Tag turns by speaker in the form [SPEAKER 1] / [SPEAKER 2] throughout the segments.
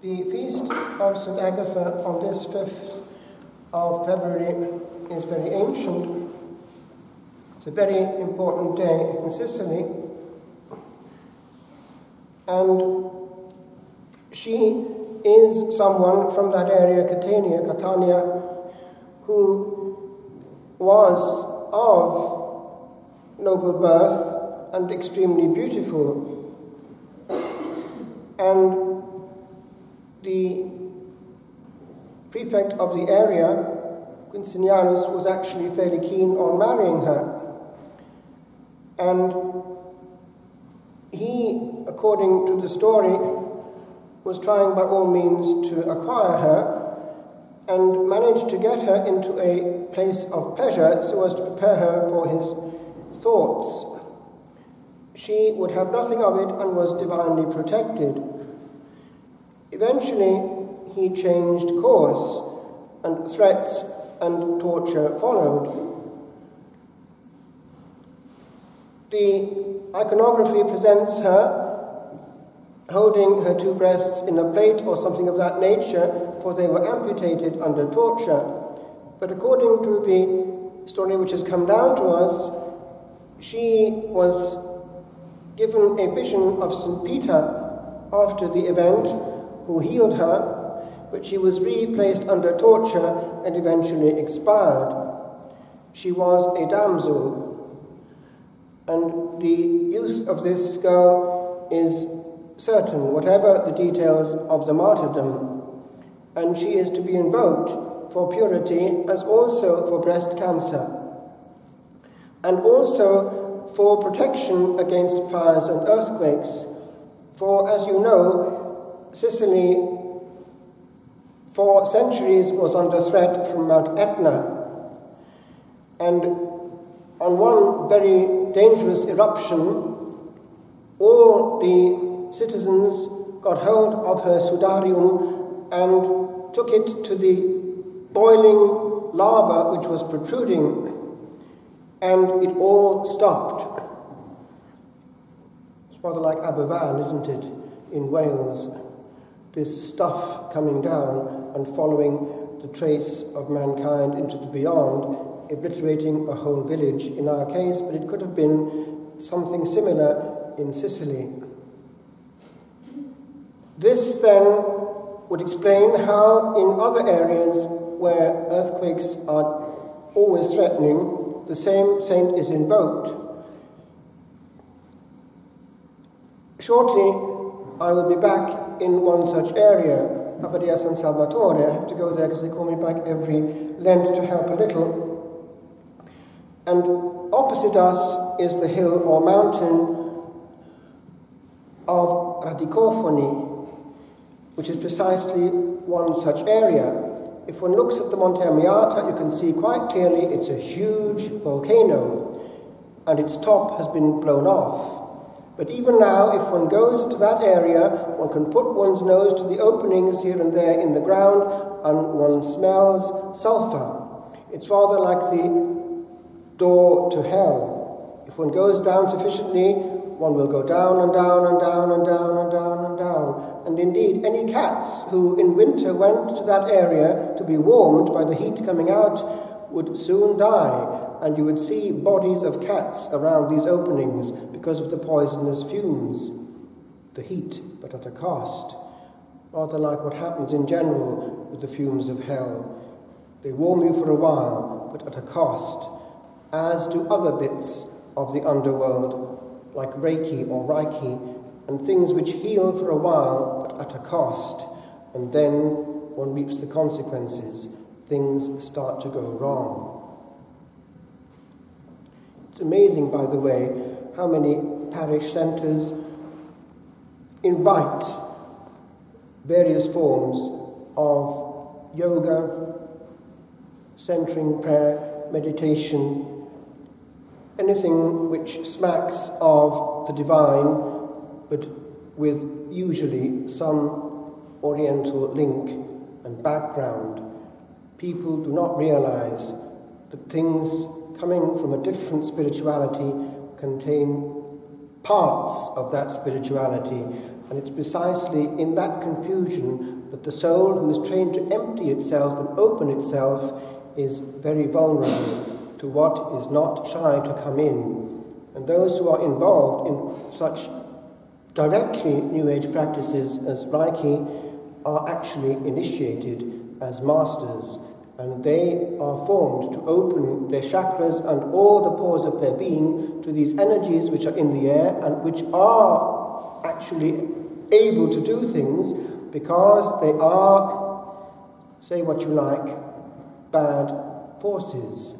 [SPEAKER 1] The feast of St. Agatha on this 5th of February is very ancient. It's a very important day in Sicily, and she is someone from that area, Catania, who was of noble birth and extremely beautiful. And the prefect of the area, Quincinianus, was actually fairly keen on marrying her. And he, according to the story, was trying by all means to acquire her and managed to get her into a place of pleasure so as to prepare her for his thoughts. She would have nothing of it and was divinely protected. Eventually, he changed course, and threats and torture followed. The iconography presents her holding her two breasts in a plate or something of that nature, for they were amputated under torture. But according to the story which has come down to us, she was given a vision of St. Peter after the event, who healed her, but she was replaced under torture and eventually expired. She was a damsel, and the youth of this girl is certain, whatever the details of the martyrdom, and she is to be invoked for purity as also for breast cancer, and also for protection against fires and earthquakes. For, as you know, Sicily for centuries was under threat from Mount Etna, and on one very dangerous eruption, all the citizens got hold of her sudarium and took it to the boiling lava which was protruding, and it all stopped. It's rather like Aberfan, isn't it, in Wales? This stuff coming down and following the trace of mankind into the beyond, obliterating a whole village in our case, but it could have been something similar in Sicily. This then would explain how in other areas where earthquakes are always threatening, the same saint is invoked. Shortly, I will be back in one such area, Abbadia San Salvatore. I have to go there because they call me back every Lent to help a little. And opposite us is the hill or mountain of Radicofoni, which is precisely one such area. If one looks at the Monte Amiata, you can see quite clearly it's a huge volcano, and its top has been blown off. But even now, if one goes to that area, one can put one's nose to the openings here and there in the ground, and one smells sulfur. It's rather like the door to hell. If one goes down sufficiently, one will go down and down and down and down and down and down. And indeed, any cats who in winter went to that area to be warmed by the heat coming out would soon die, and you would see bodies of cats around these openings because of the poisonous fumes, the heat, but at a cost. Rather like what happens in general with the fumes of hell. They warm you for a while, but at a cost, as do other bits of the underworld, like Reiki or Reiki, and things which heal for a while, but at a cost, and then one reaps the consequences. Things start to go wrong. It's amazing, by the way, how many parish centres invite various forms of yoga, centering prayer, meditation, anything which smacks of the divine, but with usually some oriental link and background. People do not realize that things coming from a different spirituality contain parts of that spirituality, And it's precisely in that confusion that the soul, who is trained to empty itself and open itself, is very vulnerable to what is not shy to come in. And those who are involved in such directly New Age practices as Reiki are actually initiated as masters, and they are formed to open their chakras and all the pores of their being to these energies which are in the air and which are actually able to do things because they are, say what you like, bad forces,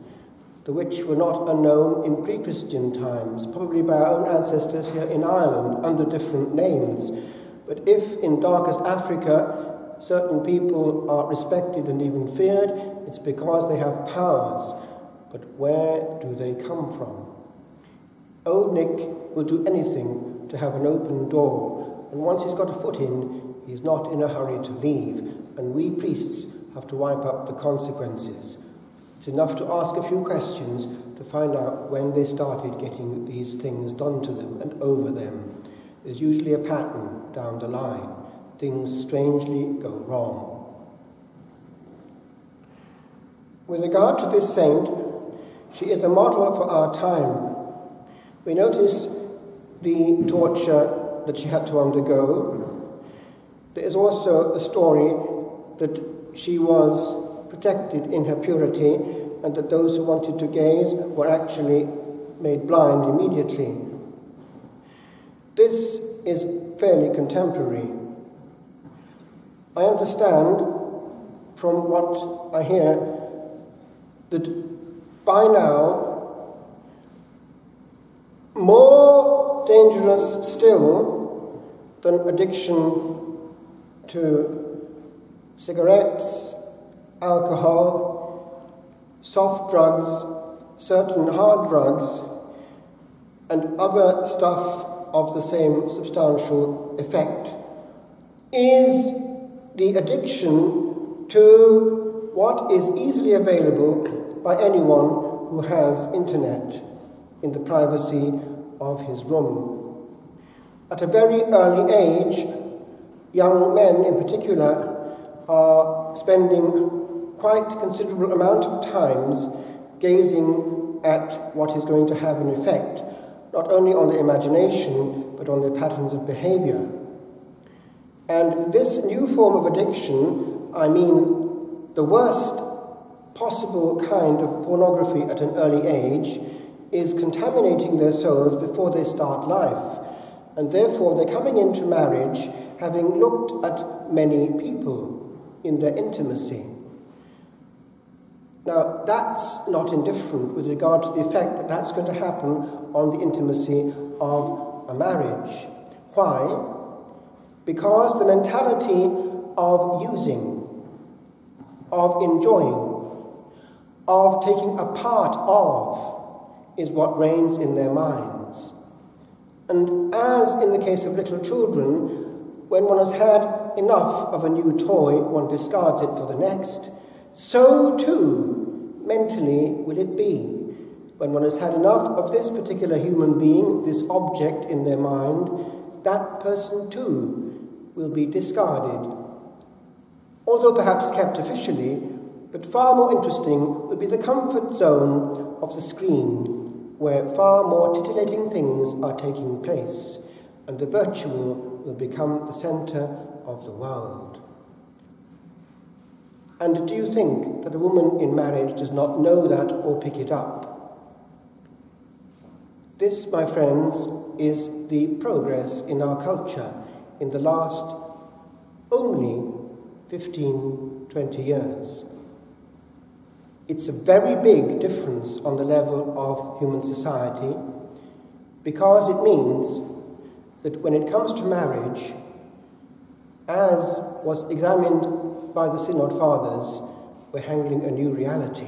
[SPEAKER 1] the which were not unknown in pre-Christian times, probably by our own ancestors here in Ireland under different names. But if in darkest Africa certain people are respected and even feared, it's because they have powers. But where do they come from? Old Nick will do anything to have an open door, and once he's got a foot in, he's not in a hurry to leave, and we priests have to wipe up the consequences. It's enough to ask a few questions to find out when they started getting these things done to them and over them. There's usually a pattern down the line. Things strangely go wrong. With regard to this saint, she is a model for our time. We notice the torture that she had to undergo. There is also a story that she was protected in her purity, and that those who wanted to gaze were actually made blind immediately. This is fairly contemporary. I understand from what I hear that by now, more dangerous still than addiction to cigarettes, alcohol, soft drugs, certain hard drugs, and other stuff of the same substantial effect, is the addiction to what is easily available by anyone who has internet in the privacy of his room. At a very early age, young men in particular are spending quite considerable amount of times gazing at what is going to have an effect, not only on their imagination, but on their patterns of behavior. And this new form of addiction, I mean the worst possible kind of pornography at an early age, is contaminating their souls before they start life. And therefore they're coming into marriage having looked at many people in their intimacy. Now, that's not indifferent with regard to the effect that that's going to happen on the intimacy of a marriage. Why? Because the mentality of using, of enjoying, of taking a part of, is what reigns in their minds. And as in the case of little children, when one has had enough of a new toy, one discards it for the next. So too, mentally, will it be. When one has had enough of this particular human being, this object in their mind, that person too will be discarded. Although perhaps kept officially, but far more interesting would be the comfort zone of the screen, where far more titillating things are taking place, and the virtual will become the centre of the world. And do you think that a woman in marriage does not know that or pick it up? This, my friends, is the progress in our culture in the last only 15, 20 years. It's a very big difference on the level of human society, because it means that when it comes to marriage, as was examined by the Synod Fathers, we're handling a new reality.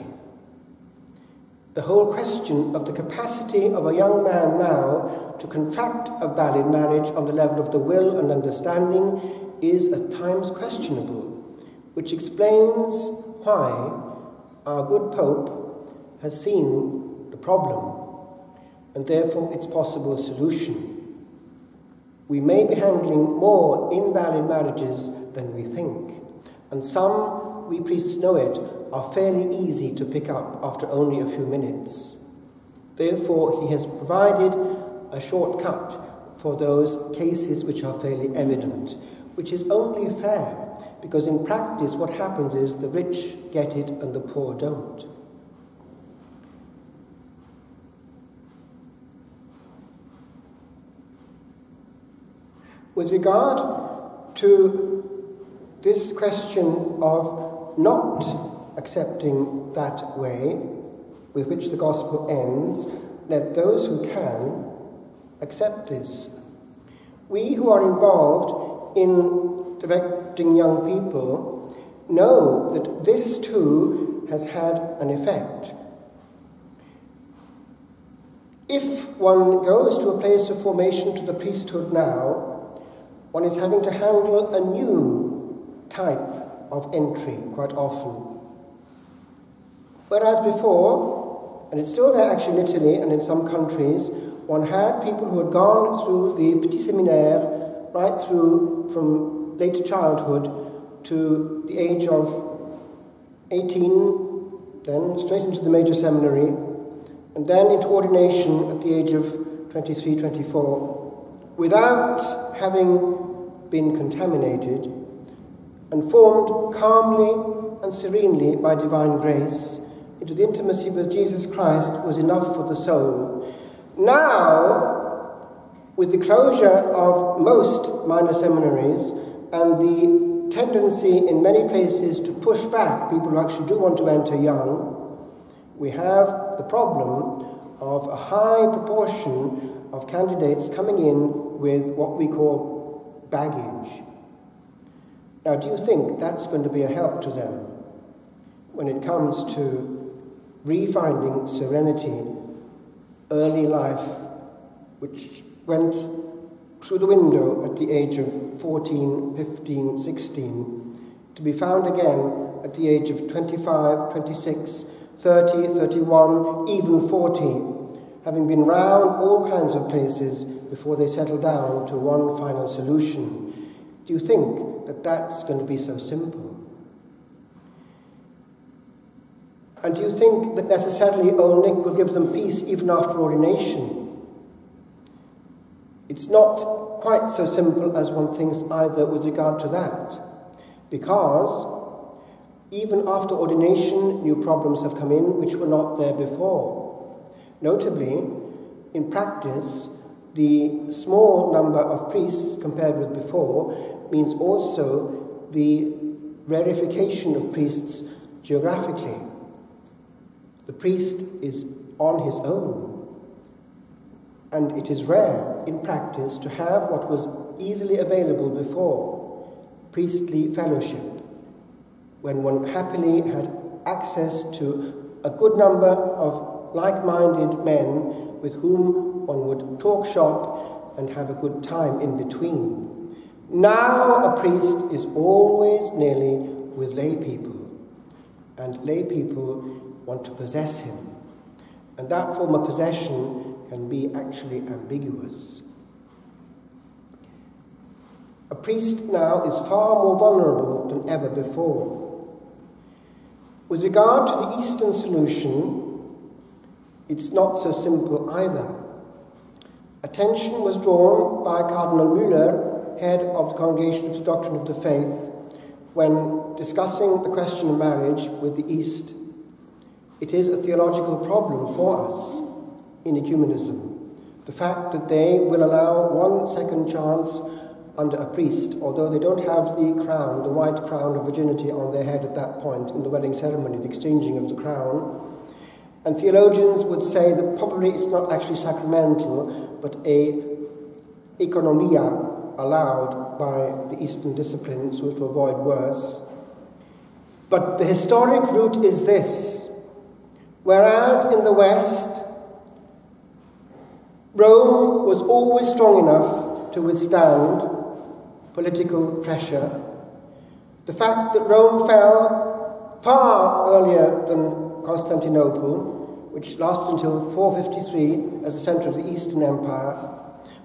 [SPEAKER 1] The whole question of the capacity of a young man now to contract a valid marriage on the level of the will and understanding is at times questionable, which explains why our good Pope has seen the problem and therefore its possible solution. we may be handling more invalid marriages than we think, and some, we priests know it, are fairly easy to pick up after only a few minutes. Therefore, he has provided a shortcut for those cases which are fairly evident, which is only fair, because in practice what happens is the rich get it and the poor don't. With regard to this question of not accepting that way with which the gospel ends, let those who can accept this. We who are involved in directing young people know that this too has had an effect. If one goes to a place of formation to the priesthood now, one is having to handle a new type of entry quite often. Whereas before, and it's still there actually in Italy and in some countries, one had people who had gone through the petit séminaire, right through from late childhood to the age of 18, then straight into the major seminary, and then into ordination at the age of 23, 24, without having been contaminated, and formed calmly and serenely by divine grace into the intimacy with Jesus Christ was enough for the soul. Now, with the closure of most minor seminaries and the tendency in many places to push back people who actually do want to enter young, we have the problem of a high proportion of candidates coming in with what we call baggage. Now, do you think that's going to be a help to them when it comes to refinding serenity, early life, which went through the window at the age of 14, 15, 16, to be found again at the age of 25, 26, 30, 31, even 40, having been round all kinds of places before they settle down to one final solution? Do you think that that's going to be so simple? And do you think that necessarily old Nick will give them peace even after ordination? It's not quite so simple as one thinks either with regard to that, because even after ordination, new problems have come in which were not there before. Notably, in practice, the small number of priests compared with before means also the rarefication of priests geographically. The priest is on his own, and it is rare in practice to have what was easily available before, priestly fellowship, when one happily had access to a good number of like-minded men with whom one would talk shop and have a good time in between. Now a priest is always nearly with lay people, and lay people want to possess him. And that form of possession can be actually ambiguous. A priest now is far more vulnerable than ever before. With regard to the Eastern solution, it's not so simple either. Attention was drawn by Cardinal Müller, head of the Congregation of the Doctrine of the Faith, when discussing the question of marriage with the East. It is a theological problem for us in ecumenism, the fact that they will allow one second chance under a priest, although they don't have the crown, the white crown of virginity on their head at that point in the wedding ceremony, the exchanging of the crown. And theologians would say that probably it's not actually sacramental, but a economia allowed by the Eastern discipline so as to avoid worse. But the historic root is this. Whereas in the West, Rome was always strong enough to withstand political pressure, the fact that Rome fell far earlier than Constantinople, which lasted until 453 as the centre of the Eastern Empire,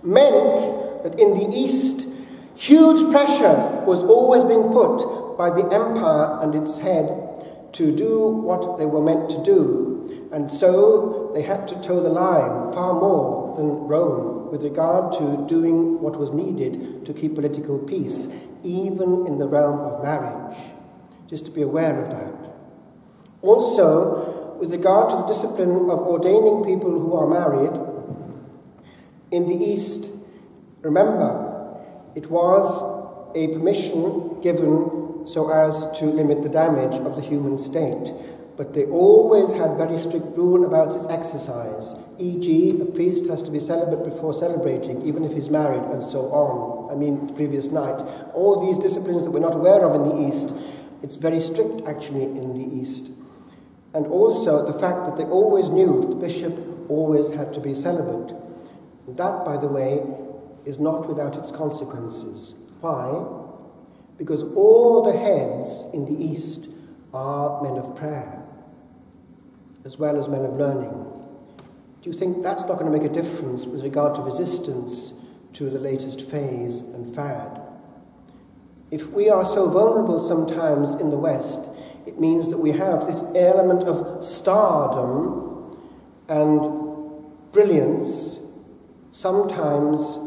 [SPEAKER 1] meant that in the East, huge pressure was always being put by the empire and its head to do what they were meant to do. And so they had to toe the line far more than Rome with regard to doing what was needed to keep political peace, even in the realm of marriage. Just to be aware of that. Also, with regard to the discipline of ordaining people who are married, in the East, remember, it was a permission given so as to limit the damage of the human state. But they always had very strict rule about its exercise. E.g., a priest has to be celibate before celebrating, even if he's married, and so on. I mean, the previous night. All these disciplines that we're not aware of in the East, it's very strict, actually, in the East. And also the fact that they always knew that the bishop always had to be celibate. That, by the way, is not without its consequences. Why? Because all the heads in the East are men of prayer, as well as men of learning. Do you think that's not going to make a difference with regard to resistance to the latest phase and fad? If we are so vulnerable sometimes in the West, it means that we have this element of stardom and brilliance, sometimes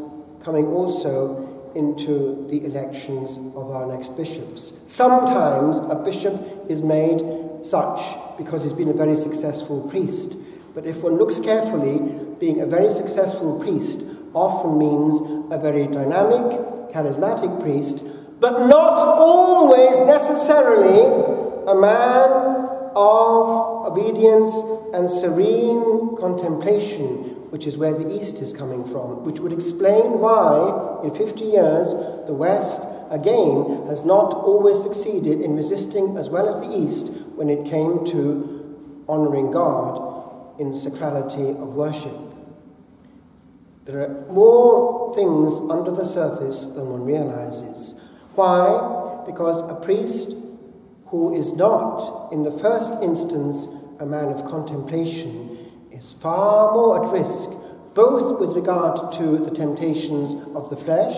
[SPEAKER 1] coming also into the elections of our next bishops. Sometimes a bishop is made such because he's been a very successful priest. But if one looks carefully, being a very successful priest often means a very dynamic, charismatic priest, but not always necessarily a man of obedience and serene contemplation, which is where the East is coming from, which would explain why, in 50 years, the West, again, has not always succeeded in resisting, as well as the East, when it came to honouring God in sacrality of worship. There are more things under the surface than one realizes. Why? Because a priest who is not, in the first instance, a man of contemplation is far more at risk, both with regard to the temptations of the flesh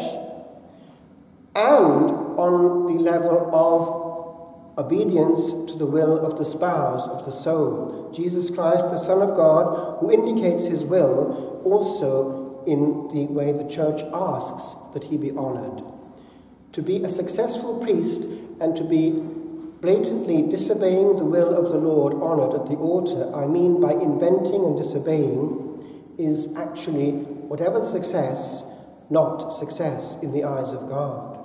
[SPEAKER 1] and on the level of obedience to the will of the spouse, of the soul. Jesus Christ, the Son of God, who indicates his will also in the way the church asks that he be honoured. To be a successful priest and to be blatantly disobeying the will of the Lord honoured at the altar, I mean by inventing and disobeying, is actually, whatever the success, not success in the eyes of God.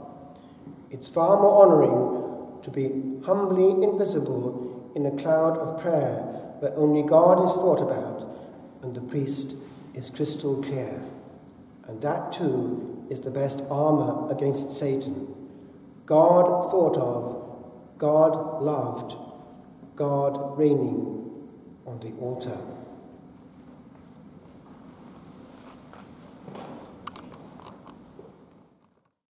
[SPEAKER 1] It's far more honouring to be humbly invisible in a cloud of prayer where only God is thought about and the priest is crystal clear. And that too is the best armour against Satan. God thought of, God loved, God reigning on the altar.